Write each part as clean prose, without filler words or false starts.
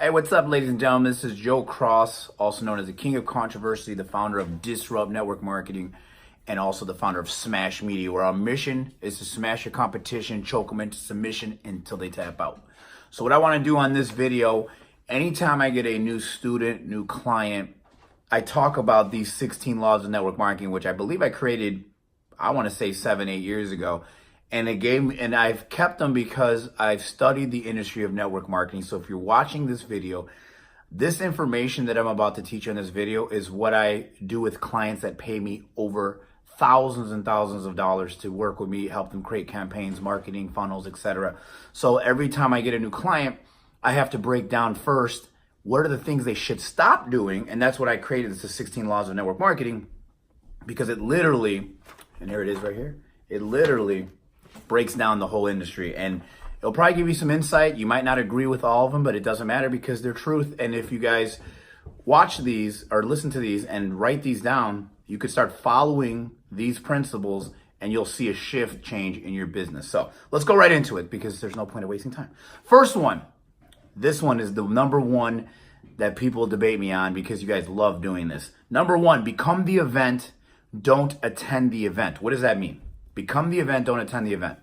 Hey, what's up, ladies and gentlemen? This is Joe Cross, also known as the King of Controversy, the founder of Disrupt Network Marketing, and also the founder of Smash Media, where our mission is to smash your competition, choke them into submission until they tap out. So what I want to do on this video, anytime I get a new student, new client, I talk about these 16 laws of network marketing, which I believe I created, I want to say 7-8 years ago. And I've kept them because I've studied the industry of network marketing. So if you're watching this video, this information that I'm about to teach you in this video is what I do with clients that pay me over thousands and thousands of dollars to work with me, help them create campaigns, marketing, funnels, etc. So every time I get a new client, I have to break down first, what are the things they should stop doing? And that's what I created. It's the 16 laws of network marketing, because it literally, and here it is right here, it literally breaks down the whole industry, and it'll probably give you some insight. You might not agree with all of them, but it doesn't matter because they're truth. And if you guys watch these or listen to these and write these down, you could start following these principles and you'll see a shift change in your business. So let's go right into it because there's no point of wasting time. First one, this one is the number one that people debate me on because you guys love doing this. Number one, become the event, don't attend the event. What does that mean? Become the event, don't attend the event.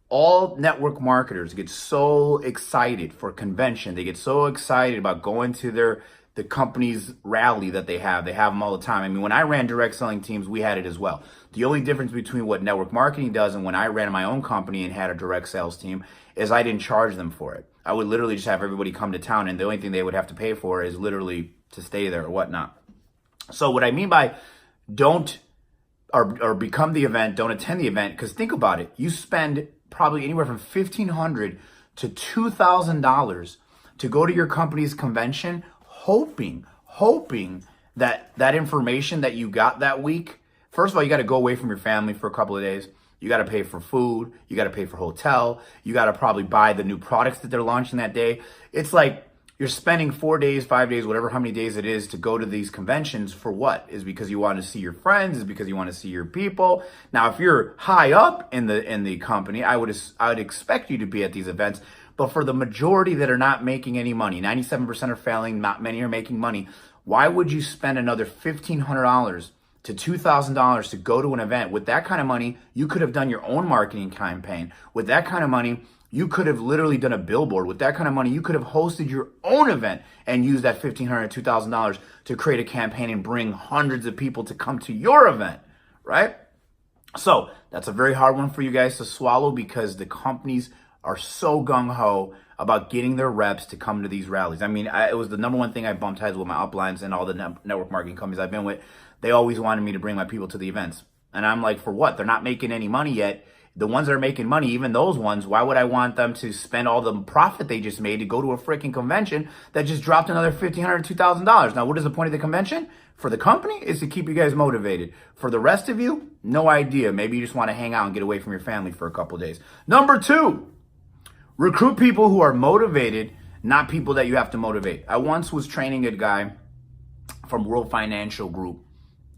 All network marketers get so excited for convention. They get so excited about going to the company's rally that they have. They have them all the time. I mean, when I ran direct selling teams, we had it as well. The only difference between what network marketing does and when I ran my own company and had a direct sales team is I didn't charge them for it. I would literally just have everybody come to town, and the only thing they would have to pay for is literally to stay there or whatnot. So what I mean by don't or become the event, don't attend the event, because think about it. You spend probably anywhere from $1,500 to $2,000 to go to your company's convention, hoping that that information that you got that week, first of all, you got to go away from your family for a couple of days. You got to pay for food. You got to pay for hotel. You got to probably buy the new products that they're launching that day. It's like you're spending 4 days, 5 days, whatever, how many days it is to go to these conventions for what? Is because you want to see your friends? Is because you want to see your people? Now, if you're high up in the company, I would expect you to be at these events. But for the majority that are not making any money, 97% are failing, not many are making money. Why would you spend another $1,500 to $2,000 to go to an event? With that kind of money, you could have done your own marketing campaign. With that kind of money, you could have literally done a billboard. With that kind of money, you could have hosted your own event and used that $1,500, $2,000 to create a campaign and bring hundreds of people to come to your event, right? So that's a very hard one for you guys to swallow because the companies are so gung-ho about getting their reps to come to these rallies. I mean, it was the number one thing I bumped heads with my uplines and all the network marketing companies I've been with. They always wanted me to bring my people to the events. And I'm like, for what? They're not making any money yet. The ones that are making money, even those ones, why would I want them to spend all the profit they just made to go to a freaking convention that just dropped another $1,500, $2,000? Now, what is the point of the convention? For the company, is to keep you guys motivated. For the rest of you, no idea. Maybe you just want to hang out and get away from your family for a couple of days. Number two, recruit people who are motivated, not people that you have to motivate. I once was training a guy from World Financial Group,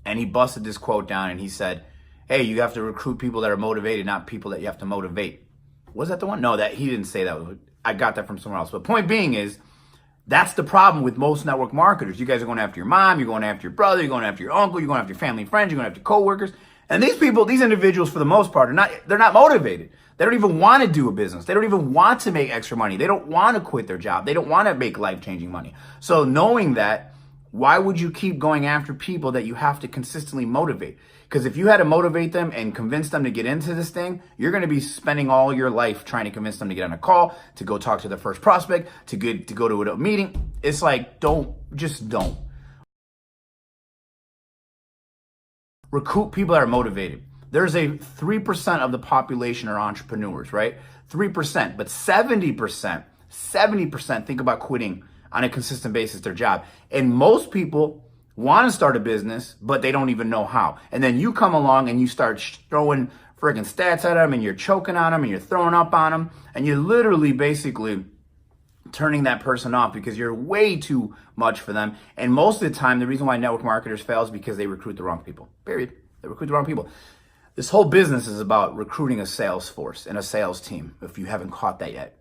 and he busted this quote down, and he said, hey, you have to recruit people that are motivated, not people that you have to motivate. Was that the one? No, that he didn't say that. I got that from somewhere else. But point being is, that's the problem with most network marketers. You guys are going after your mom, you're going after your brother, you're going after your uncle, you're going after your family and friends, you're going after your coworkers. And these people, these individuals, for the most part, they're not motivated. They don't even want to do a business. They don't even want to make extra money. They don't want to quit their job. They don't want to make life-changing money. So knowing that, why would you keep going after people that you have to consistently motivate? Because if you had to motivate them and convince them to get into this thing, you're going to be spending all your life trying to convince them to get on a call, to go talk to their first prospect, to go to a meeting. It's like, don't. Recruit people that are motivated. There's a 3% of the population are entrepreneurs, right? 3%, but 70% think about quitting on a consistent basis their job. And most people want to start a business, but they don't even know how. And then you come along and you start throwing freaking stats at them, and you're choking on them, and you're throwing up on them, and you're literally basically turning that person off because you're way too much for them. And most of the time, the reason why network marketers fail is because they recruit the wrong people, period. They recruit the wrong people. This whole business is about recruiting a sales force and a sales team, if you haven't caught that yet.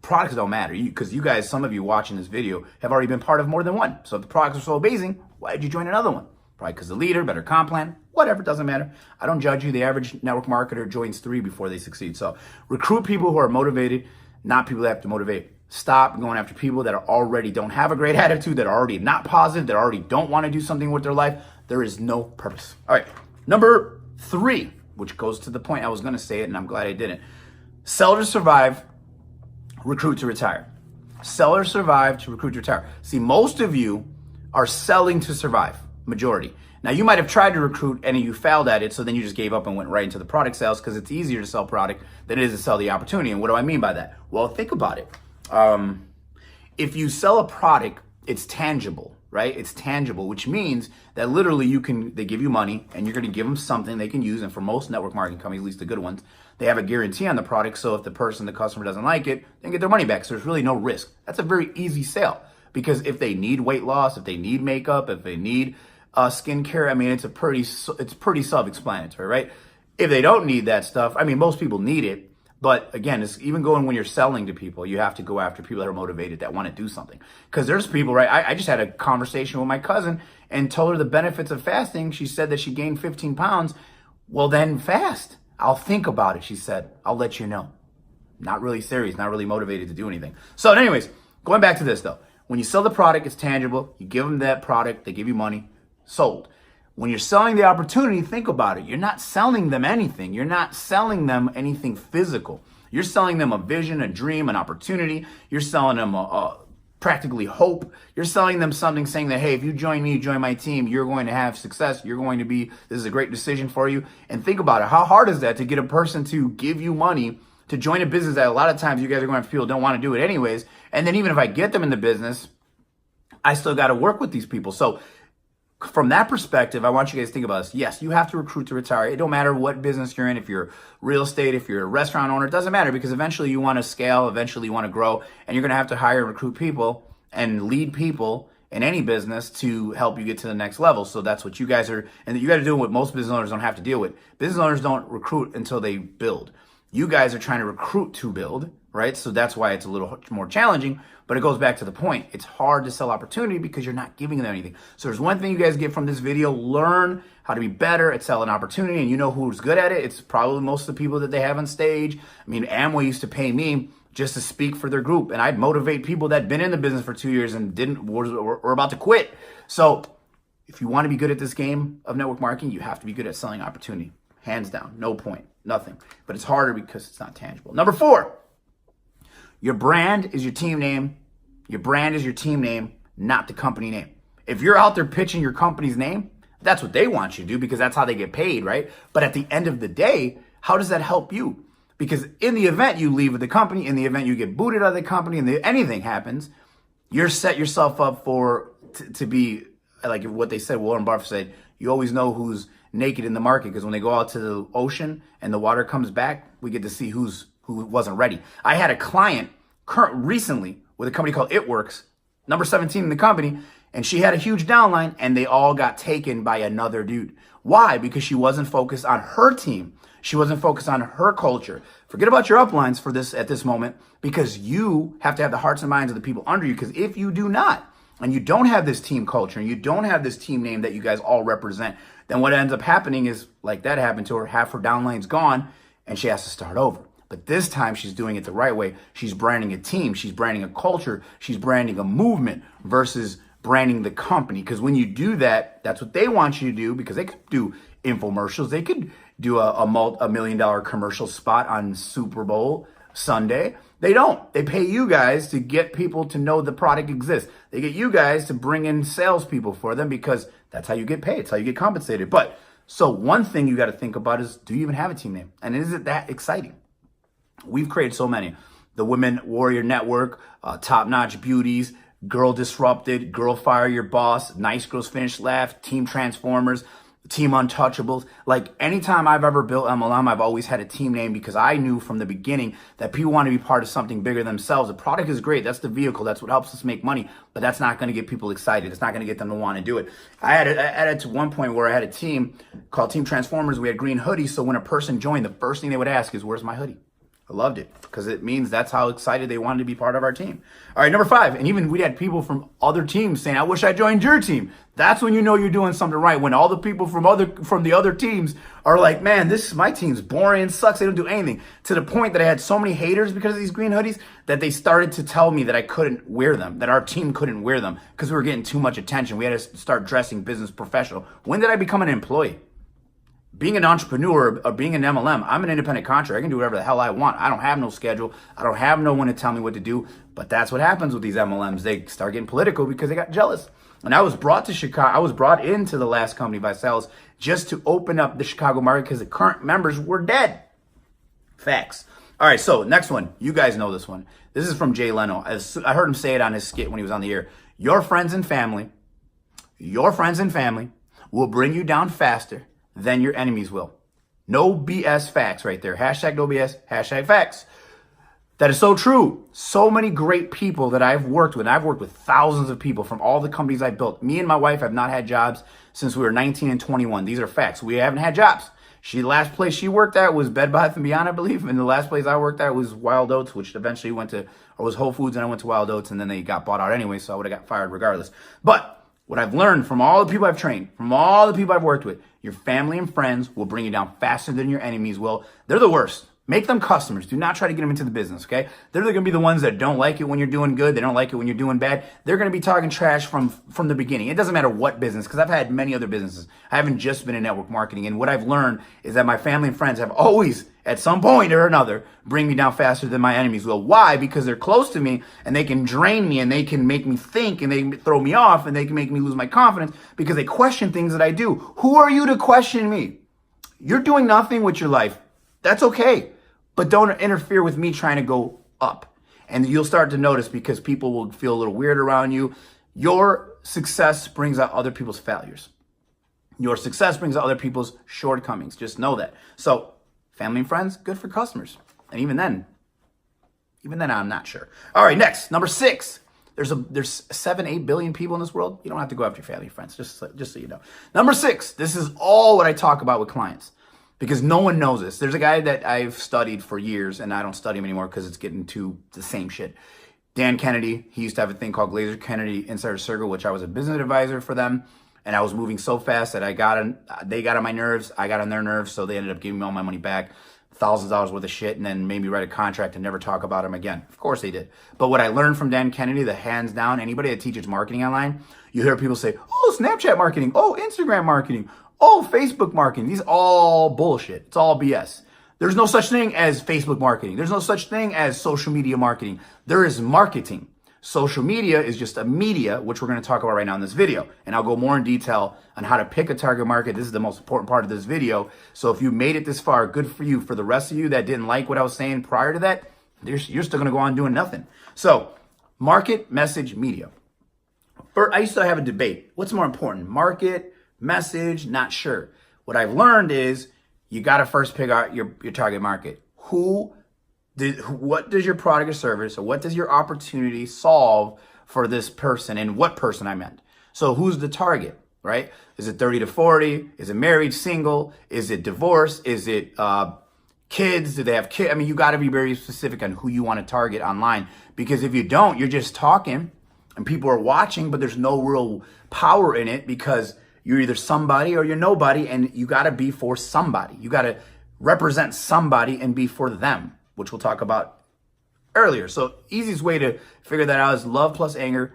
products don't matter, because you guys, some of you watching this video, have already been part of more than one. So if the products are so amazing, why did you join another one? Probably because the leader, better comp plan, whatever, doesn't matter. I don't judge you. The average network marketer joins 3 before they succeed. So recruit people who are motivated, not people that have to motivate. Stop going after people that are already don't have a great attitude, that are already not positive, that already don't want to do something with their life. There is no purpose. All right, number 3, which goes to the point I was going to say it, and I'm glad I didn't. Sell to survive, recruit to retire. Sell or survive to recruit to retire. See, most of you are selling to survive, majority. Now, you might have tried to recruit and you failed at it, so then you just gave up and went right into the product sales, because it's easier to sell product than it is to sell the opportunity. And what do I mean by that? Well, think about it. If you sell a product, it's tangible, right? It's tangible, which means that literally they give you money and you're going to give them something they can use. And for most network marketing companies, at least the good ones, they have a guarantee on the product. So if the customer doesn't like it, they get their money back. So there's really no risk. That's a very easy sale, because if they need weight loss, if they need makeup, if they need skincare, I mean, it's pretty self-explanatory, right? If they don't need that stuff, I mean, most people need it. But again, it's even going when you're selling to people, you have to go after people that are motivated, that want to do something. Because there's people, right? I just had a conversation with my cousin and told her the benefits of fasting. She said that she gained 15 pounds. Well, then fast. I'll think about it, she said. I'll let you know. Not really serious, not really motivated to do anything. So anyways, going back to this though. When you sell the product, it's tangible. You give them that product, they give you money, sold. When you're selling the opportunity, think about it. You're not selling them anything. You're not selling them anything physical. You're selling them a vision, a dream, an opportunity. You're selling them practically hope. You're selling them something saying that, hey, if you join me, join my team, you're going to have success. This is a great decision for you. And think about it. How hard is that to get a person to give you money to join a business that a lot of times you guys are going to feel don't want to do it anyways. And then even if I get them in the business, I still got to work with these people. So from that perspective, I want you guys to think about this. Yes, you have to recruit to retire. It don't matter what business you're in. If you're real estate, if you're a restaurant owner, it doesn't matter, because eventually you want to scale, eventually you want to grow, and you're going to have to hire and recruit people and lead people in any business to help you get to the next level. So that's what you guys are, and you got to do what most business owners don't have to deal with. Business owners don't recruit until they build. You guys are trying to recruit to build, right? So that's why it's a little more challenging, but it goes back to the point. It's hard to sell opportunity because you're not giving them anything. So there's one thing you guys get from this video: learn how to be better at selling opportunity. And you know who's good at it? It's probably most of the people that they have on stage. I mean, Amway used to pay me just to speak for their group, and I'd motivate people that had been in the business for 2 years and were about to quit. So if you want to be good at this game of network marketing, you have to be good at selling opportunity. Hands down, no point, nothing. But it's harder because it's not tangible. Number 4, your brand is your team name. Your brand is your team name, not the company name. If you're out there pitching your company's name, that's what they want you to do, because that's how they get paid, right? But at the end of the day, how does that help you? Because in the event you leave with the company, in the event you get booted out of the company, and anything happens, you're set yourself up to be like what they said. Warren Buffett said, you always know who's naked in the market, because when they go out to the ocean and the water comes back, we get to see who wasn't ready. I had a client recently with a company called It Works, number 17 in the company, and she had a huge downline, and they all got taken by another dude. Why? Because she wasn't focused on her team. She wasn't focused on her culture. Forget about your uplines for this at this moment, because you have to have the hearts and minds of the people under you. Because if you do not, and you don't have this team culture, and you don't have this team name that you guys all represent, then what ends up happening is, like that happened to her, half her downline's gone, and she has to start over. But this time she's doing it the right way. She's branding a team. She's branding a culture. She's branding a movement versus branding the company. Because when you do that, that's what they want you to do, because they could do infomercials. They could do a $1 million commercial spot on Super Bowl Sunday. They don't. They pay you guys to get people to know the product exists. They get you guys to bring in salespeople for them, because that's how you get paid. It's how you get compensated. But so one thing you got to think about is, do you even have a team name? And is it that exciting? We've created so many. The Women Warrior Network, Top Notch Beauties, Girl Disrupted, Girl Fire Your Boss, Nice Girls Finish Laugh, Team Transformers, Team Untouchables. Like, anytime I've ever built MLM, I've always had a team name, because I knew from the beginning that people want to be part of something bigger than themselves. The product is great. That's the vehicle. That's what helps us make money. But that's not going to get people excited. It's not going to get them to want to do it. I had it to one point where I had a team called Team Transformers. We had green hoodies. So when a person joined, the first thing they would ask is, where's my hoodie? I loved it because it means that's how excited they wanted to be part of our team. All right, number 5. And even we had people from other teams saying, I wish I joined your team. That's when you know you're doing something right. When all the people from the other teams are like, man, my team's boring, sucks, they don't do anything. To the point that I had so many haters because of these green hoodies that they started to tell me that I couldn't wear them, that our team couldn't wear them because we were getting too much attention. We had to start dressing business professional. When did I become an employee? Being an entrepreneur or being an MLM, I'm an independent contractor. I can do whatever the hell I want. I don't have no schedule. I don't have no one to tell me what to do. But that's what happens with these MLMs. They start getting political because they got jealous. And I was brought to Chicago. I was brought into the last company by sales just to open up the Chicago market because the current members were dead. Facts. All right, so next one. You guys know this one. This is from Jay Leno. I heard him say it on his skit when he was on the air. Your friends and family will bring you down faster than your enemies will. No BS facts right there. Hashtag no BS, hashtag facts. That is so true. So many great people that I've worked with. I've worked with thousands of people from all the companies I built. Me and my wife have not had jobs since we were 19 and 21. These are facts. We haven't had jobs. The last place she worked at was Bed Bath & Beyond, I believe. And the last place I worked at was Wild Oats, which eventually was Whole Foods, and I went to Wild Oats, and then they got bought out anyway, so I would have got fired regardless. But what I've learned from all the people I've trained, from all the people I've worked with, your family and friends will bring you down faster than your enemies will. They're the worst. Make them customers. Do not try to get them into the business, okay? They're going to be the ones that don't like it when you're doing good. They don't like it when you're doing bad. They're going to be talking trash from the beginning. It doesn't matter what business, because I've had many other businesses. I haven't just been in network marketing. And what I've learned is that my family and friends have always, at some point or another, bring me down faster than my enemies will. Why? Because they're close to me and they can drain me and they can make me think and they can throw me off and they can make me lose my confidence because they question things that I do. Who are you to question me? You're doing nothing with your life. That's okay. But don't interfere with me trying to go up. And you'll start to notice because people will feel a little weird around you. Your success brings out other people's failures. Your success brings out other people's shortcomings. Just know that. So family and friends, good for customers. And even then I'm not sure. All right, next, number 6. There's 7-8 billion people in this world. You don't have to go after your family and friends, just so you know. Number 6, this is all what I talk about with clients. Because no one knows this. There's a guy that I've studied for years, and I don't study him anymore because it's getting to the same shit. Dan Kennedy, he used to have a thing called Glazer Kennedy Insider Circle, which I was a business advisor for them. And I was moving so fast that they got on my nerves, I got on their nerves, so they ended up giving me all my money back, thousands of dollars worth of shit, and then made me write a contract and never talk about him again. Of course they did. But what I learned from Dan Kennedy, the hands down, anybody that teaches marketing online, you hear people say, oh, Snapchat marketing, oh, Instagram marketing, oh, Facebook marketing. These are all bullshit. It's all BS. There's no such thing as Facebook marketing. There's no such thing as social media marketing. There is marketing. Social media is just a media, which we're going to talk about right now in this video. And I'll go more in detail on how to pick a target market. This is the most important part of this video. So if you made it this far, good for you. For the rest of you that didn't like what I was saying prior to that, you're still going to go on doing nothing. So market, message, media. I used to have a debate. What's more important? Market, message, not sure. What I've learned is you got to first pick out your target market. What does your product or service, or what does your opportunity solve for this person, and what person I meant? So who's the target, right? Is it 30 to 40? Is it married, single? Is it divorced? Is it kids? Do they have kids? I mean, you got to be very specific on who you want to target online, because if you don't, you're just talking and people are watching, but there's no real power in it because you're either somebody or you're nobody, and you got to be for somebody. You got to represent somebody and be for them, which we'll talk about earlier. So easiest way to figure that out is love plus anger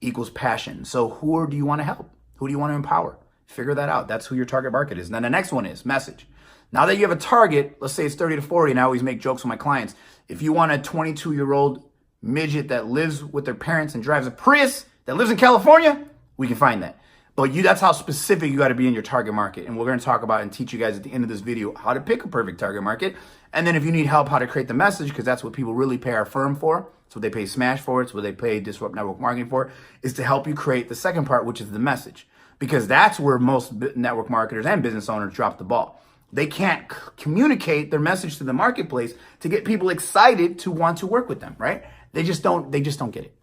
equals passion. So who do you want to help? Who do you want to empower? Figure that out. That's who your target market is. And then the next one is message. Now that you have a target, let's say it's 30 to 40, and I always make jokes with my clients. If you want a 22-year-old midget that lives with their parents and drives a Prius that lives in California, we can find that. But that's how specific you got to be in your target market. And we're going to talk about and teach you guys at the end of this video how to pick a perfect target market. And then if you need help, how to create the message, because that's what people really pay our firm for. It's what they pay Smash for. It's what they pay Disrupt Network Marketing for, is to help you create the second part, which is the message. Because that's where most network marketers and business owners drop the ball. They can't communicate their message to the marketplace to get people excited to want to work with them, right? They just don't get it.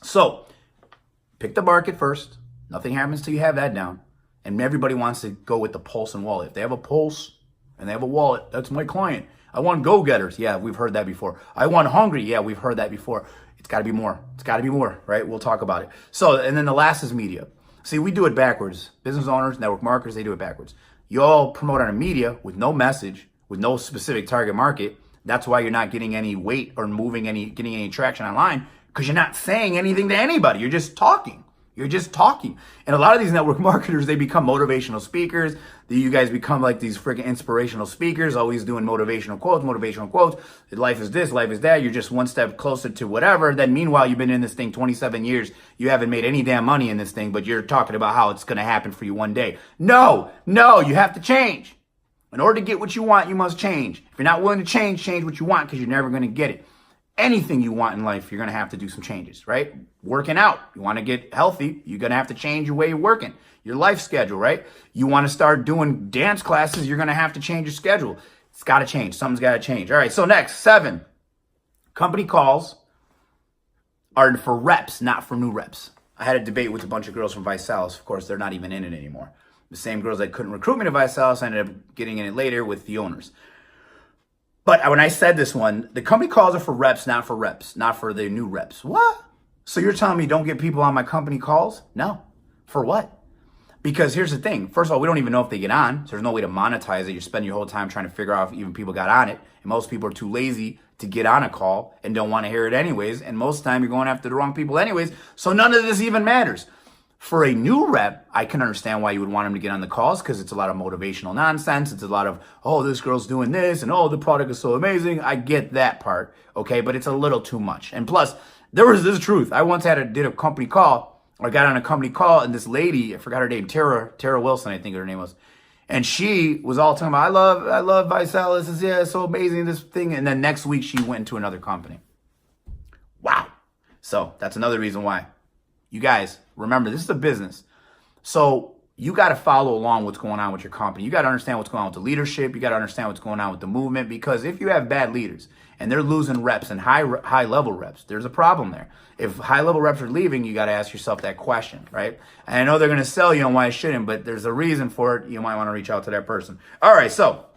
So pick the market first. Nothing happens till you have that down. And everybody wants to go with the pulse and wallet. If they have a pulse and they have a wallet, that's my client. I want go-getters. Yeah, we've heard that before. I want hungry. Yeah, we've heard that before. It's got to be more. It's got to be more, right? We'll talk about it. So, and then the last is media. See, we do it backwards. Business owners, network marketers, they do it backwards. You all promote on a media with no message, with no specific target market. That's why you're not getting any weight or getting any traction online, because you're not saying anything to anybody. You're just talking. You're just talking. And a lot of these network marketers, they become motivational speakers. You guys become like these freaking inspirational speakers, always doing motivational quotes. Life is this, life is that. You're just one step closer to whatever. Then meanwhile, you've been in this thing 27 years. You haven't made any damn money in this thing, but you're talking about how it's going to happen for you one day. No, you have to change. In order to get what you want, you must change. If you're not willing to change what you want, because you're never going to get it. Anything you want in life, you're going to have to do some changes, right? Working out. You want to get healthy, you're going to have to change your way you're working, your life schedule, right? You want to start doing dance classes, you're going to have to change your schedule. It's got to change. Something's got to change. All right, so next, 7. Company calls are for reps, not for new reps. I had a debate with a bunch of girls from Visalis. Of course, they're not even in it anymore. The same girls that couldn't recruit me to Visalis, I ended up getting in it later with the owners. But when I said this one, the company calls are for reps, not for the new reps. What? So you're telling me don't get people on my company calls? No. For what? Because here's the thing. First of all, we don't even know if they get on. So there's no way to monetize it. You're spending your whole time trying to figure out if even people got on it. And most people are too lazy to get on a call and don't want to hear it anyways. And most of the time you're going after the wrong people anyways. So none of this even matters. For a new rep, I can understand why you would want them to get on the calls, because it's a lot of motivational nonsense. It's a lot of, oh, this girl's doing this, and oh, the product is so amazing. I get that part, okay? But it's a little too much. And plus, there was this truth. I once did a company call, or got on a company call, and this lady, I forgot her name, Tara Wilson, I think her name was. And she was all talking about, I love Visalis. It's so amazing, this thing. And then next week, she went into another company. Wow. So that's another reason why. You guys, remember, this is a business. So you got to follow along what's going on with your company. You got to understand what's going on with the leadership. You got to understand what's going on with the movement, because if you have bad leaders and they're losing reps and high level reps, there's a problem there. If high level reps are leaving, you got to ask yourself that question, right? And I know they're going to sell you on why I shouldn't, but there's a reason for it. You might want to reach out to that person. All right, so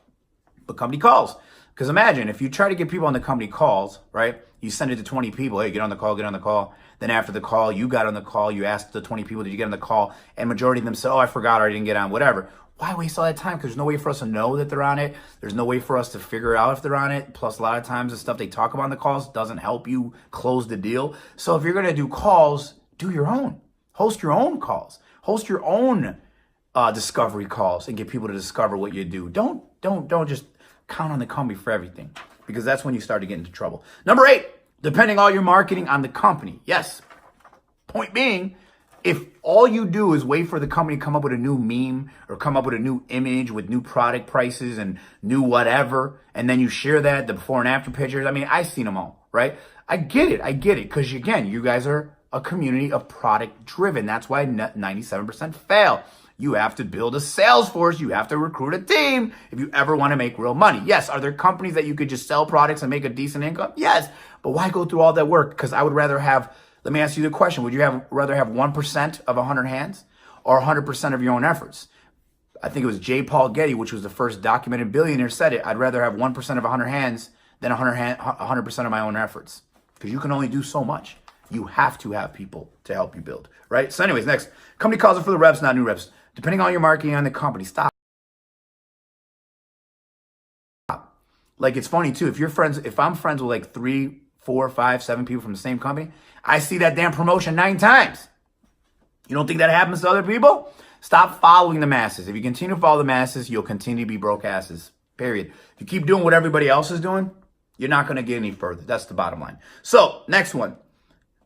but company calls. Because imagine if you try to get people on the company calls, right? You send it to 20 people. Hey, get on the call, get on the call. Then after the call, you got on the call. You asked the 20 people, did you get on the call? And majority of them said, oh, I forgot, or I didn't get on, whatever. Why waste all that time? Because there's no way for us to know that they're on it. There's no way for us to figure out if they're on it. Plus, a lot of times the stuff they talk about on the calls doesn't help you close the deal. So if you're going to do calls, do your own. Host your own calls. Host your own discovery calls and get people to discover what you do. Don't just count on the company for everything, because that's when you start to get into trouble. Number 8, depending all your marketing on the company. Yes. Point being, if all you do is wait for the company to come up with a new meme or come up with a new image with new product prices and new whatever, and then you share that, the before and after pictures. I mean, I've seen them all, right? I get it. Because again, you guys are a community of product driven. That's why 97% fail. You have to build a sales force. You have to recruit a team if you ever want to make real money. Yes. Are there companies that you could just sell products and make a decent income? Yes. But why go through all that work? Because I would rather have, let me ask you the question. Would you rather have 1% of 100 hands or 100% of your own efforts? I think it was J. Paul Getty, which was the first documented billionaire, said it. I'd rather have 1% of 100 hands than 100% of my own efforts, because you can only do so much. You have to have people to help you build, right? So anyways, next, company calls are for the reps, not new reps. Depending on your marketing on the company, stop. Like, it's funny too. If I'm friends with like 3, 4, 5, 7 people from the same company, I see that damn promotion 9 times. You don't think that happens to other people? Stop following the masses. If you continue to follow the masses, you'll continue to be broke asses. Period. If you keep doing what everybody else is doing, you're not going to get any further. That's the bottom line. So, next one.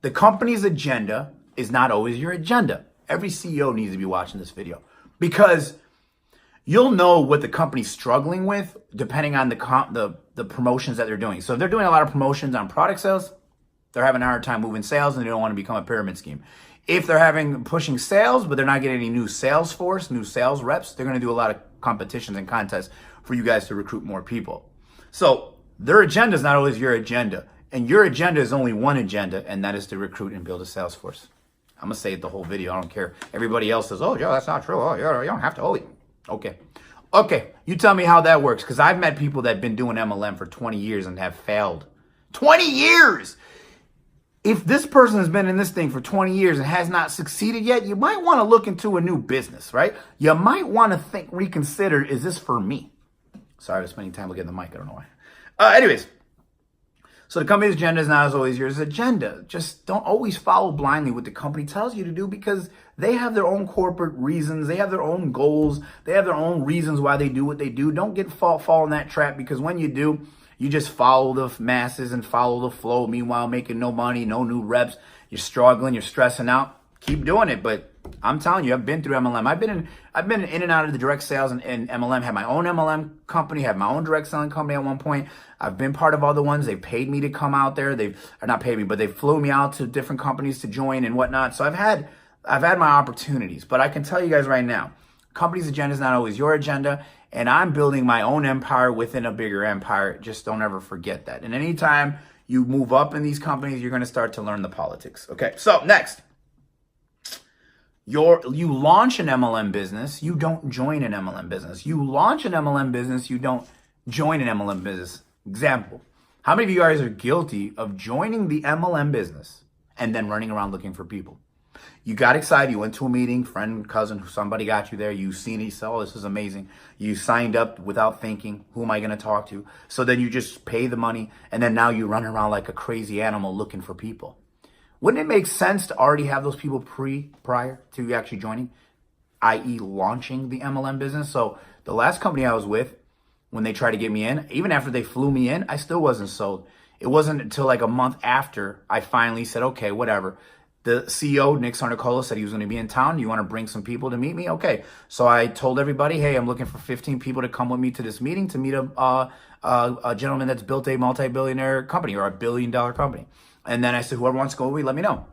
The company's agenda is not always your agenda. Every CEO needs to be watching this video, because you'll know what the company's struggling with depending on the promotions that they're doing. So if they're doing a lot of promotions on product sales, they're having a hard time moving sales and they don't want to become a pyramid scheme. If they're pushing sales, but they're not getting any new sales force, new sales reps, they're going to do a lot of competitions and contests for you guys to recruit more people. So their agenda is not always your agenda. And your agenda is only one agenda, and that is to recruit and build a sales force. I'm going to say it the whole video. I don't care. Everybody else says, oh, Joe, that's not true. Oh, you don't have to. Oh, okay. You tell me how that works, because I've met people that have been doing MLM for 20 years and have failed. 20 years! If this person has been in this thing for 20 years and has not succeeded yet, you might want to look into a new business, right? You might want to reconsider, is this for me? Sorry, I was spending time looking at the mic. I don't know why. Anyways, so the company's agenda is not as always your agenda. Just don't always follow blindly what the company tells you to do, because they have their own corporate reasons. They have their own goals. They have their own reasons why they do what they do. Don't fall in that trap, because when you do, you just follow the masses and follow the flow. Meanwhile, making no money, no new reps. You're struggling. You're stressing out. Keep doing it. But I'm telling you, I've been through MLM. I've been in and out of the direct sales and MLM. Had my own MLM company. Had my own direct selling company at one point. I've been part of other ones. They paid me to come out there. They've not paid me, but they flew me out to different companies to join and whatnot. So I've had my opportunities. But I can tell you guys right now, company's agenda is not always your agenda. And I'm building my own empire within a bigger empire. Just don't ever forget that. And anytime you move up in these companies, you're going to start to learn the politics. Okay, so next. You launch an MLM business, you don't join an MLM business. You launch an MLM business, you don't join an MLM business. Example, how many of you guys are guilty of joining the MLM business and then running around looking for people? You got excited, you went to a meeting, friend, cousin, somebody got you there, you seen it, you said, oh, this is amazing. You signed up without thinking, who am I going to talk to? So then you just pay the money, and then now you run around like a crazy animal looking for people. Wouldn't it make sense to already have those people prior to you actually joining, i.e. launching the MLM business? So the last company I was with, when they tried to get me in, even after they flew me in, I still wasn't sold. It wasn't until like a month after I finally said, okay, whatever. The CEO, Nick Sarnicola, said he was going to be in town. You want to bring some people to meet me? Okay. So I told everybody, hey, I'm looking for 15 people to come with me to this meeting to meet a gentleman that's built a multi-billionaire company or $1 billion company. And then I said, whoever wants to go with me, let me know.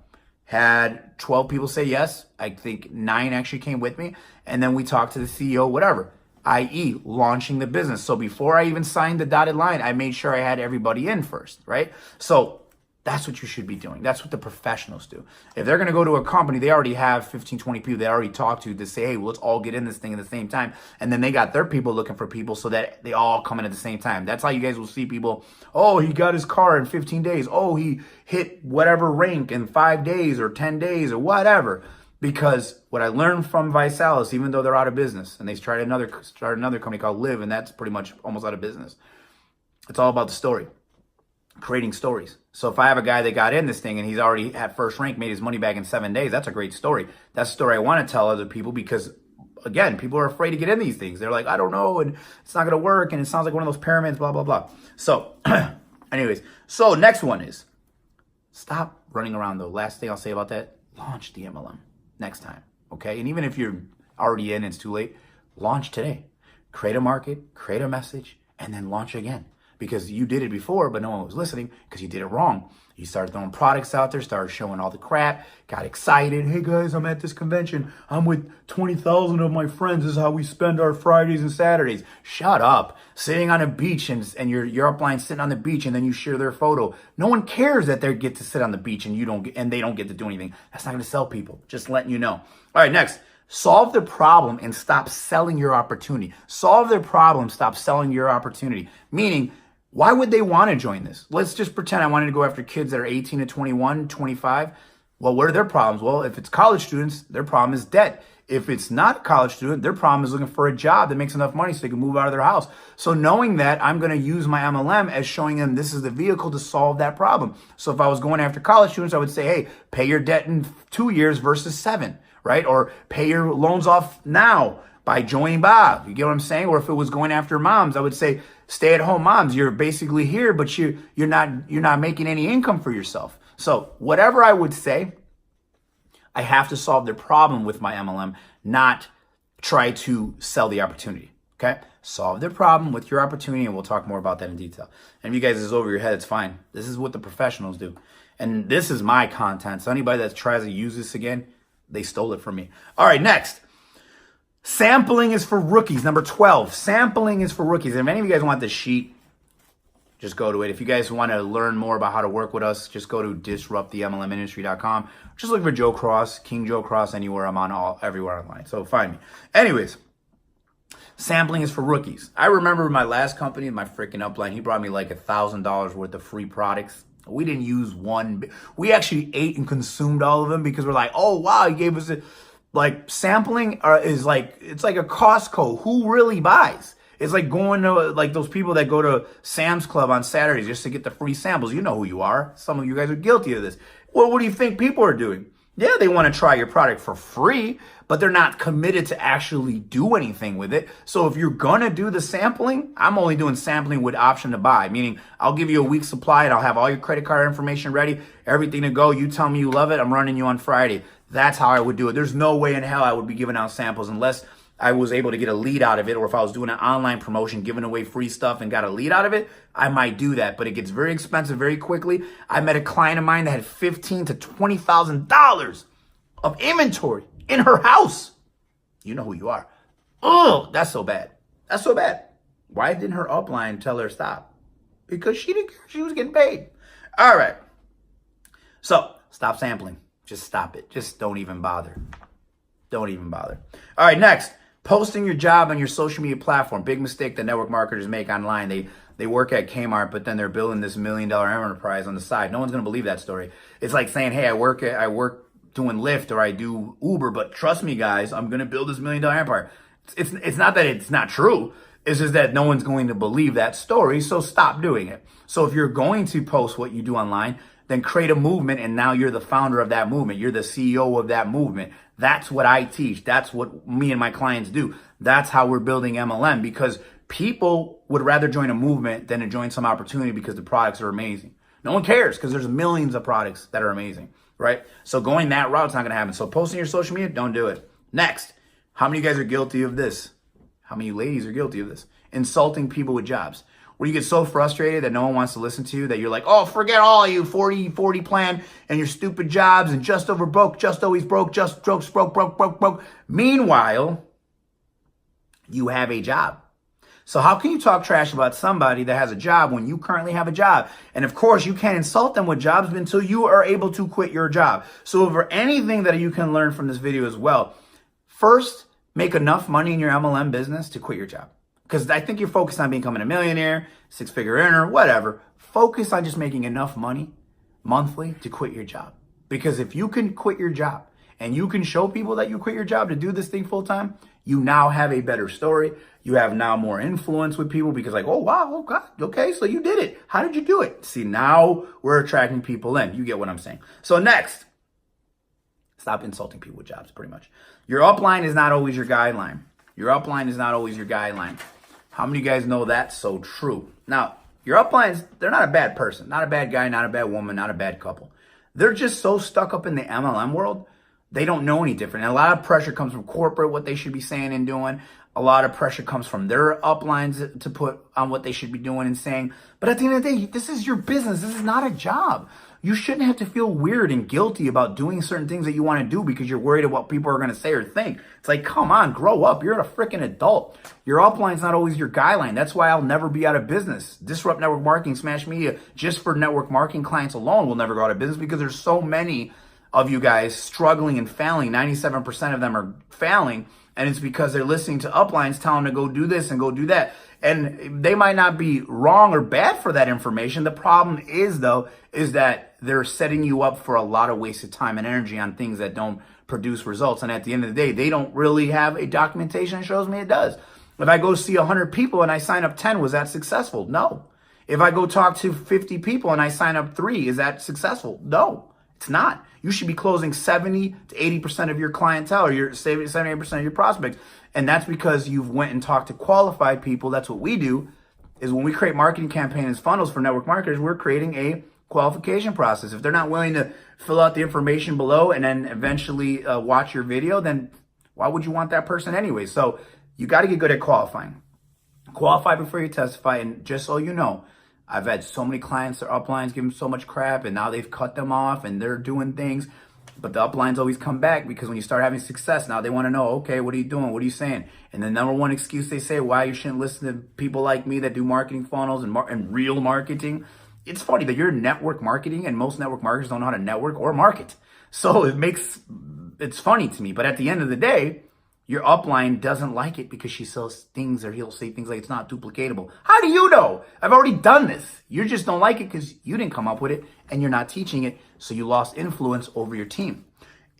Had 12 people say yes. I think 9 actually came with me. And then we talked to the CEO, whatever, i.e. launching the business. So before I even signed the dotted line, I made sure I had everybody in first, right? So that's what you should be doing. That's what the professionals do. If they're going to go to a company, they already have 15, 20 people they already talked to say, hey, well, let's all get in this thing at the same time. And then they got their people looking for people so that they all come in at the same time. That's how you guys will see people. Oh, he got his car in 15 days. Oh, he hit whatever rank in 5 days or 10 days or whatever. Because what I learned from Visalis, even though they're out of business, and they started another company called Live, and that's pretty much almost out of business. It's all about the story. Creating stories. So if I have a guy that got in this thing and he's already at first rank, made his money back in 7 days, that's a great story. That's a story I want to tell other people, because again, people are afraid to get in these things. They're like, I don't know, and it's not going to work, and it sounds like one of those pyramids, blah, blah, blah. So anyways, so next one is stop running around though. Last thing I'll say about that, launch the MLM next time. Okay. And even if you're already in and it's too late, launch today. Create a market, create a message, and then launch again. Because you did it before, but no one was listening because you did it wrong. You started throwing products out there, started showing all the crap, got excited. Hey guys, I'm at this convention. I'm with 20,000 of my friends. This is how we spend our Fridays and Saturdays. Shut up. Sitting on a beach and your upline sitting on the beach, and then you share their photo. No one cares that they get to sit on the beach and they don't get to do anything. That's not going to sell people. Just letting you know. All right, next. Solve the problem and stop selling your opportunity. Solve their problem, stop selling your opportunity. Meaning, why would they want to join this? Let's just pretend I wanted to go after kids that are 18 to 21, 25. Well, what are their problems? Well, if it's college students, their problem is debt. If it's not a college student, their problem is looking for a job that makes enough money so they can move out of their house. So knowing that, I'm going to use my MLM as showing them this is the vehicle to solve that problem. So if I was going after college students, I would say, hey, pay your debt in 2 years versus 7, right? Or pay your loans off now by joining Bob. You get what I'm saying? Or if it was going after moms, I would say, stay-at-home moms, you're basically here, but you're not making any income for yourself. So whatever I would say, I have to solve their problem with my MLM, not try to sell the opportunity. Okay? Solve their problem with your opportunity, and we'll talk more about that in detail. And if you guys is over your head, it's fine. This is what the professionals do. And this is my content. So anybody that tries to use this again, they stole it from me. All right, next. Sampling is for rookies. Number 12. Sampling is for rookies. And if any of you guys want this sheet, just go to it. If you guys want to learn more about how to work with us, just go to disruptthemlmindustry.com. Just look for Joe Cross, King Joe Cross, anywhere. I'm on everywhere online. So find me. Anyways, Sampling is for rookies. I remember my last company, my freaking upline, he brought me like $1,000 worth of free products. We didn't use one. We actually ate and consumed all of them because we're like, oh, wow, he gave us like sampling is like, it's like a Costco. Who really buys? It's like going to like those people that go to Sam's Club on Saturdays just to get the free samples. You know who you are. Some of you guys are guilty of this. Well, what do you think people are doing? Yeah, they want to try your product for free, but they're not committed to actually do anything with it. So if you're going to do the sampling, I'm only doing sampling with option to buy, meaning I'll give you a week's supply and I'll have all your credit card information ready, everything to go. You tell me you love it, I'm running you on Friday. That's how I would do it. There's no way in hell I would be giving out samples unless I was able to get a lead out of it, or if I was doing an online promotion, giving away free stuff and got a lead out of it, I might do that. But it gets very expensive very quickly. I met a client of mine that had $15,000 to $20,000 of inventory in her house. You know who you are. Oh, that's so bad. That's so bad. Why didn't her upline tell her stop? Because she didn't care. She was getting paid. All right. So stop sampling. Just stop it. Just don't even bother. Don't even bother. All right, next. Posting your job on your social media platform. Big mistake that network marketers make online. They work at Kmart, but then they're building this $1 million enterprise on the side. No one's going to believe that story. It's like saying, hey, I work doing Lyft or I do Uber, but trust me, guys, I'm going to build this $1 million empire. It's not that it's not true. It's just that no one's going to believe that story, so stop doing it. So if you're going to post what you do online, then create a movement, and now you're the founder of that movement. You're the CEO of that movement. That's what I teach. That's what me and my clients do. That's how we're building MLM, because people would rather join a movement than to join some opportunity because the products are amazing. No one cares because there's millions of products that are amazing, right? So going that route is not going to happen. So posting your social media, don't do it. Next, how many of you guys are guilty of this? How many ladies are guilty of this? Insulting people with jobs. Where you get so frustrated that no one wants to listen to you that you're like, oh, forget all you 40-40 plan and your stupid jobs and just over broke, just always broke, just broke. Meanwhile, you have a job. So how can you talk trash about somebody that has a job when you currently have a job? And of course, you can't insult them with jobs until you are able to quit your job. So for anything that you can learn from this video as well, first, make enough money in your MLM business to quit your job. Because I think you're focused on becoming a millionaire, six-figure earner, whatever. Focus on just making enough money monthly to quit your job. Because if you can quit your job and you can show people that you quit your job to do this thing full time, you now have a better story. You have now more influence with people because like, oh, wow, oh, God, okay, so you did it. How did you do it? See, now we're attracting people in. You get what I'm saying. So next, stop insulting people with jobs, pretty much. Your upline is not always your guideline. Your upline is not always your guideline. How many of you guys know that's so true? Now, your uplines, they're not a bad person, not a bad guy, not a bad woman, not a bad couple. They're just so stuck up in the MLM world, they don't know any different. And a lot of pressure comes from corporate, what they should be saying and doing. A lot of pressure comes from their uplines to put on what they should be doing and saying. But at the end of the day, this is your business. This is not a job. You shouldn't have to feel weird and guilty about doing certain things that you want to do because you're worried about what people are going to say or think. It's like, come on, grow up. You're a freaking adult. Your upline's not always your guideline. That's why I'll never be out of business. Disrupt Network Marketing, Smash Media, just for network marketing clients alone will never go out of business because there's so many of you guys struggling and failing. 97% of them are failing. And it's because they're listening to uplines telling them to go do this and go do that. And they might not be wrong or bad for that information. The problem is, though, is that they're setting you up for a lot of wasted time and energy on things that don't produce results. And at the end of the day, they don't really have a documentation that shows me it does. If I go see 100 people and I sign up 10, was that successful? No. If I go talk to 50 people and I sign up 3, is that successful? No, it's not. You should be closing 70 to 80% of your clientele or your 78% of your prospects. And that's because you've went and talked to qualified people. That's what we do, is when we create marketing campaigns funnels for network marketers, we're creating a qualification process. If they're not willing to fill out the information below and then eventually watch your video, then why would you want that person anyway? So you got to get good at qualifying. Qualify before you testify. And just so you know, I've had so many clients or uplines give them so much crap and now they've cut them off and they're doing things. But the uplines always come back because when you start having success, now they want to know, okay, what are you doing? What are you saying? And the number one excuse they say why you shouldn't listen to people like me that do marketing funnels and real marketing. It's funny that you're network marketing and most network marketers don't know how to network or market. So it's funny to me. But at the end of the day, Your upline doesn't like it because she says things, or he'll say things like it's not duplicatable. How do you know? I've already done this. You just don't like it because you didn't come up with it and you're not teaching it. So you lost influence over your team.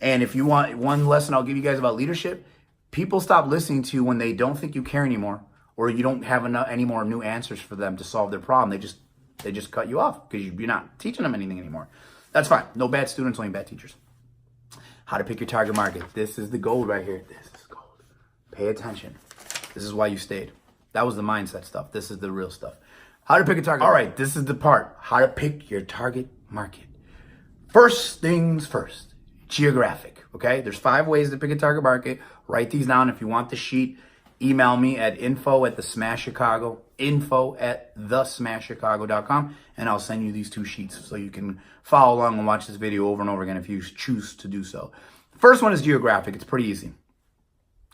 And if you want one lesson I'll give you guys about leadership, people stop listening to you when they don't think you care anymore, or you don't have any more new answers for them to solve their problem. They just cut you off because you're not teaching them anything anymore. That's fine. No bad students, only bad teachers. How to pick your target market. This is the gold right here. This is gold. Pay attention. This is why you stayed. That was the mindset stuff. This is the real stuff. How to pick a target. All right, this is the part. How to pick your target market. First things first. Geographic. Okay? There's 5 ways to pick a target market. Write these down. If you want the sheet, email me at info@thesmashchicago, info@thesmashchicago.com, and I'll send you these 2 sheets so you can follow along and watch this video over and over again if you choose to do so. First one is geographic. It's pretty easy.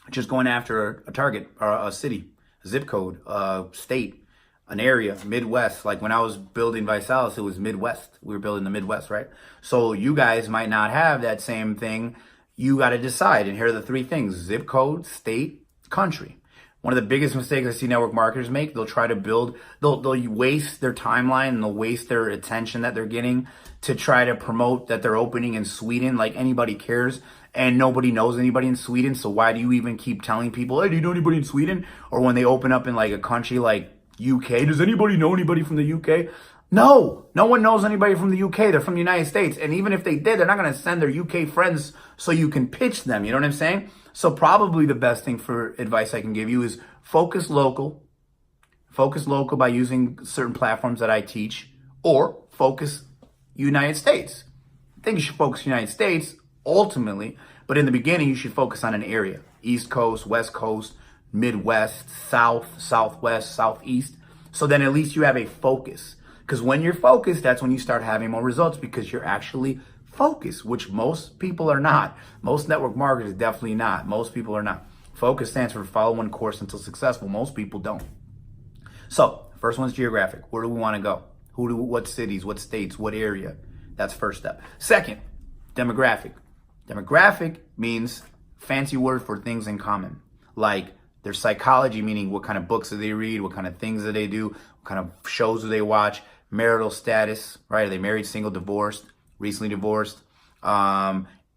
Just going after a target, or a city, a zip code, a state, an area, Midwest. Like when I was building Visalis, it was Midwest. We were building the Midwest, right? So you guys might not have that same thing. You got to decide. And here are the 3 things: zip code, state, country. One of the biggest mistakes I see network marketers make, they'll try to build, they'll waste their timeline and they'll waste their attention that they're getting to try to promote that they're opening in Sweden. Like anybody cares, and nobody knows anybody in Sweden. So why do you even keep telling people, hey, do you know anybody in Sweden? Or when they open up in like a country like UK, does anybody know anybody from the UK? No one knows anybody from the UK. They're from the United States. And even if they did, they're not going to send their UK friends so you can pitch them. You know what I'm saying? So probably the best thing for advice I can give you is focus local. Focus local by using certain platforms that I teach, or focus United States. I think you should focus United States ultimately, but in the beginning, you should focus on an area: East Coast, West Coast, Midwest, South, Southwest, Southeast. So then at least you have a focus. Because when you're focused, that's when you start having more results, because you're actually focused, which most people are not. Most network marketers definitely not. Most people are not. Focus stands for follow one course until successful. Most people don't. So first one's geographic. Where do we want to go? What cities, what states, what area? That's first step. Second, demographic. Demographic means fancy word for things in common. Like their psychology, meaning what kind of books do they read, what kind of things do they do, what kind of shows do they watch, marital status, right? Are they married, single, divorced, recently divorced?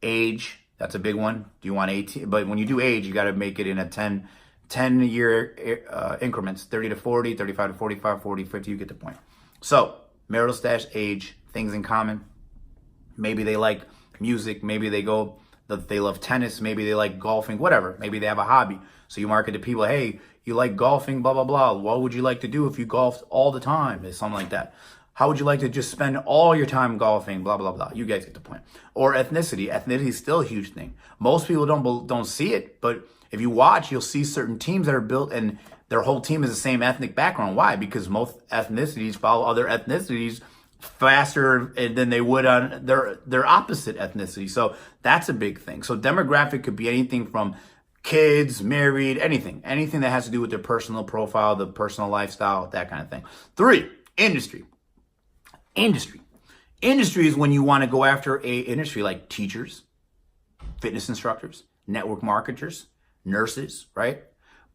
Age, that's a big one. Do you want 18? But when you do age, you got to make it in a 10-year increments, 30 to 40, 35 to 45, 40, 50, you get the point. So marital status, age, things in common. Maybe they like music, maybe they love tennis, maybe they like golfing, whatever. Maybe they have a hobby. So you market to people, hey, you like golfing, blah, blah, blah. What would you like to do if you golfed all the time? It's something like that. How would you like to just spend all your time golfing, blah, blah, blah. You guys get the point. Or ethnicity. Ethnicity is still a huge thing. Most people don't see it, but if you watch, you'll see certain teams that are built and their whole team is the same ethnic background. Why? Because most ethnicities follow other ethnicities faster than they would on their opposite ethnicity. So that's a big thing. So demographic could be anything from kids, married, anything that has to do with their personal profile, the personal lifestyle, that kind of thing. 3, industry. Industry is when you want to go after a industry like teachers, fitness instructors, network marketers, nurses, right?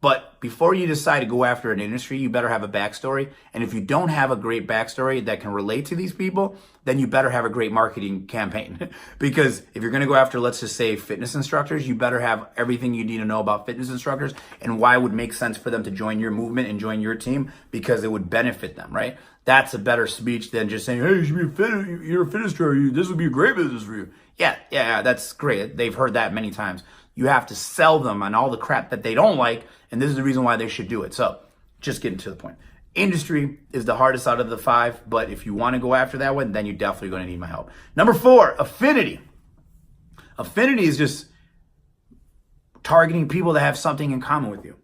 But before you decide to go after an industry, you better have a backstory. And if you don't have a great backstory that can relate to these people, then you better have a great marketing campaign. Because if you're going to go after, let's just say, fitness instructors, you better have everything you need to know about fitness instructors and why it would make sense for them to join your movement and join your team, because it would benefit them, right? That's a better speech than just saying, hey, you should be you're a fitness instructor. This would be a great business for you. Yeah, that's great. They've heard that many times. You have to sell them on all the crap that they don't like, and this is the reason why they should do it. So just getting to the point. Industry is the hardest out of the 5, but if you want to go after that one, then you're definitely going to need my help. Number 4, affinity. Affinity is just targeting people that have something in common with you.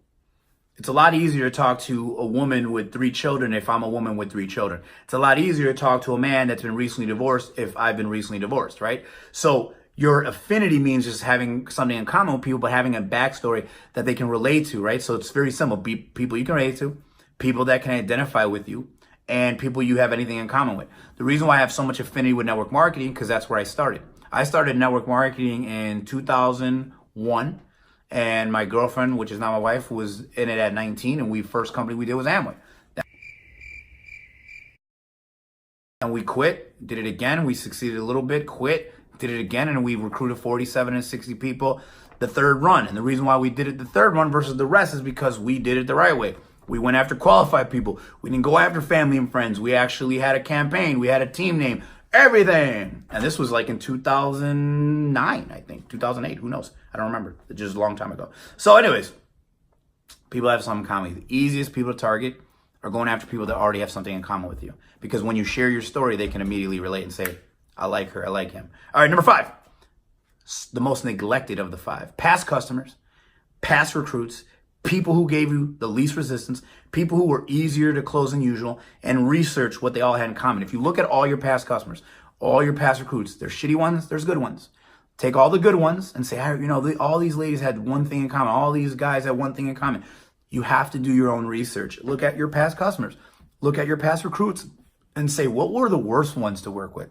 It's a lot easier to talk to a woman with 3 children if I'm a woman with 3 children. It's a lot easier to talk to a man that's been recently divorced if I've been recently divorced, right? So your affinity means just having something in common with people, but having a backstory that they can relate to, right? So it's very simple. People you can relate to, people that can identify with you, and people you have anything in common with. The reason why I have so much affinity with network marketing, because that's where I started. I started network marketing in 2001, And my girlfriend, which is now my wife, was in it at 19. And first company we did was Amway. And we quit, did it again. We succeeded a little bit, quit, did it again. And we recruited 47 and 60 people the third run. And the reason why we did it the third run versus the rest is because we did it the right way. We went after qualified people. We didn't go after family and friends. We actually had a campaign. We had a team name, everything. And this was like in 2009, I think, 2008. Who knows? I don't remember. It's just a long time ago. So anyways, people have something in common. The easiest people to target are going after people that already have something in common with you. Because when you share your story, they can immediately relate and say, I like her, I like him. All right, number 5, the most neglected of the 5. Past customers, past recruits, people who gave you the least resistance, people who were easier to close than usual, and research what they all had in common. If you look at all your past customers, all your past recruits, there's shitty ones, there's good ones. Take all the good ones and say, all these ladies had one thing in common. All these guys had one thing in common. You have to do your own research. Look at your past customers. Look at your past recruits and say, what were the worst ones to work with?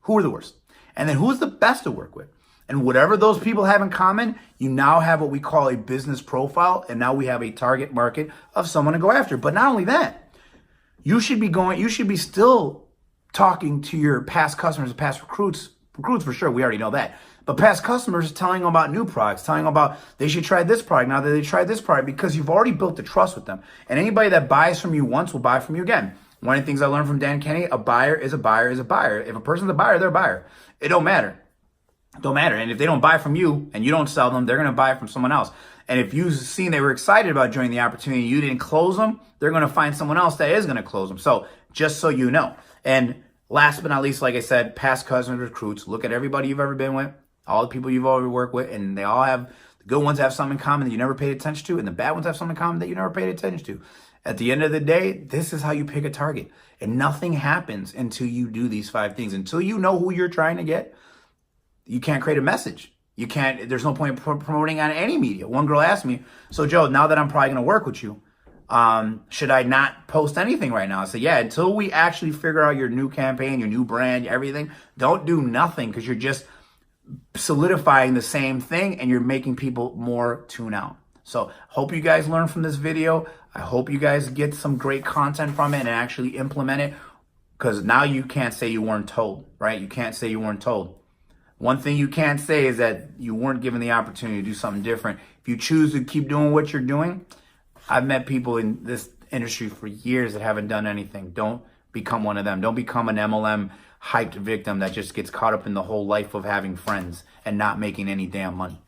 Who were the worst? And then who's the best to work with? And whatever those people have in common, you now have what we call a business profile. And now we have a target market of someone to go after. But not only that, you should be still talking to your past customers and past recruits for sure. We already know that. But past customers, telling them about new products, telling them about they should try this product now that they tried this product, because you've already built the trust with them. And anybody that buys from you once will buy from you again. One of the things I learned from Dan Kennedy, a buyer is a buyer is a buyer. If a person's a buyer, they're a buyer. It don't matter. Don't matter. And if they don't buy from you and you don't sell them, they're going to buy from someone else. And if you've seen they were excited about joining the opportunity, you didn't close them, they're going to find someone else that is going to close them. So just so you know. And last but not least, like I said, past customers, recruits, look at everybody you've ever been with, all the people you've already worked with, and they all have, the good ones have something in common that you never paid attention to, and the bad ones have something in common that you never paid attention to. At the end of the day, this is how you pick a target. And nothing happens until you do these 5 things. Until you know who you're trying to get, you can't create a message. There's no point promoting on any media. One girl asked me, so Joe, now that I'm probably going to work with you, should I not post anything right now? I said, yeah, until we actually figure out your new campaign, your new brand, everything, don't do nothing, because you're just solidifying the same thing and you're making people more tune out. So hope you guys learn from this video. I hope you guys get some great content from it and actually implement it, because now you can't say you weren't told, right? You can't say you weren't told. One thing you can't say is that you weren't given the opportunity to do something different. If you choose to keep doing what you're doing, I've met people in this industry for years that haven't done anything. Don't become one of them. Don't become an MLM hyped victim that just gets caught up in the whole life of having friends and not making any damn money.